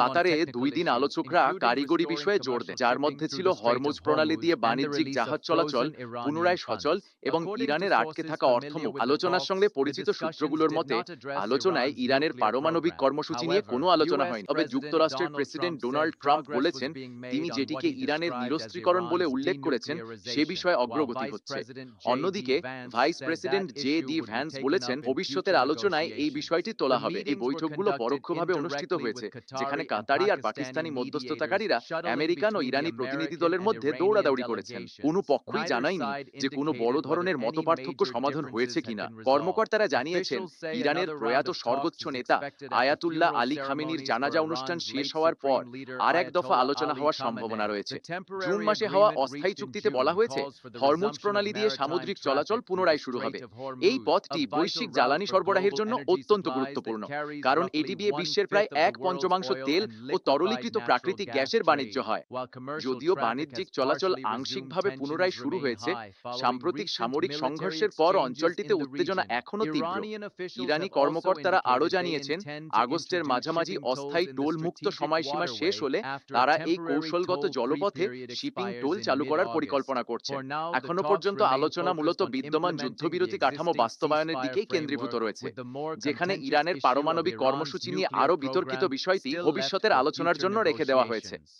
কাতারে ২ দিন আলোচকরা কারিগরি বিষয়ে জোর দেন, যার মধ্যে ছিল হরমুজ প্রণালী দিয়ে বাণিজ্যিক জাহাজ চলাচল পুনরায় সচল এবং ইরানের আটকে থাকা অর্থমুখ। আলোচনার সঙ্গে পরিচিত সূত্রগুলোর মতে, আলোচনায় ইরানের পারমাণবিক কর্মসূচি নিয়ে কোনো আলোচনা হয়নি। তবে যুক্তরাষ্ট্রের প্রেসিডেন্ট ডোনাল্ড ট্রাম্প বলেছেন, তিনি যেটিকে ইরানের নিরস্ত্রীকরণ বলে উল্লেখ করেছেন সে বিষয়ে অগ্রগতি হচ্ছে। অন্যদিকে vice president J D Vance বলেছেন, ভবিষ্যতের আলোচনায় এই বিষয়টি তোলা হবে। এই বৈঠকগুলো পরোক্ষভাবে অনুষ্ঠিত হয়েছে, যেখানে কাতারি আর পাকিস্তানি মধ্যস্থতাকারীরা আমেরিকান ও ইরানি প্রতিনিধি দলের মধ্যে দৌড়াদৌড়ি করেছেন। কোনো পক্ষই জানায়নি যে কোনো বড় ধরনের মতপার্থক্য সমাধান হয়েছে কিনা। কর্মকর্তারা জানিয়েছেন, ইরানের প্রয়াত সর্বোচ্চ নেতা আয়াতুল্লাহ আলী খামেনির জানাজা অনুষ্ঠান শেষ হওয়ার পর আর এক দফা আলোচনা হওয়ার সম্ভাবনা রয়েছে। জুন মাসে হওয়া অস্থায়ী চুক্তিতে বলা হয়েছে, হরমুজ প্রণালী দিয়ে সামুদ্রিক চলাচল পুনরায় শুরু হবে। এই পথটি বৈশ্বিক জ্বালানি সরবরাহের জন্য অত্যন্ত গুরুত্বপূর্ণ, কারণ এটি দিয়ে বিশ্বের প্রায় 1/5 তেল ও তরলীকৃত প্রাকৃতিক গ্যাসের বাণিজ্য হয়। যদিও বাণিজ্যিক চলাচল আংশিকভাবে পুনরায় শুরু হয়েছে, সাম্প্রতিক সামরিক সংঘর্ষের পর অঞ্চলটিতে উত্তেজনা এখনও তীব্র। ইরানি কর্মকর্তারা আরও জানিয়েছেন, আগস্টের মাঝামাঝি অস্থায়ী টোল মুক্ত সময়সীমা শেষ হলে তারা এই কৌশলগত জলপথে শিপিং টোল চালু করার পরিকল্পনা করছেন। এখনো পর্যন্ত আলোচনা মূলত বিদ্যমান যুদ্ধবিরতি কাঠামো বাস্তবায়নের দিকেই কেন্দ্রীভূত রয়েছে, যেখানে ইরানের পারমাণবিক কর্মসূচি নিয়ে আরও বিতর্কিত বিষয়টি ভবিষ্যতের আলোচনার জন্য রেখে দেওয়া হয়েছে।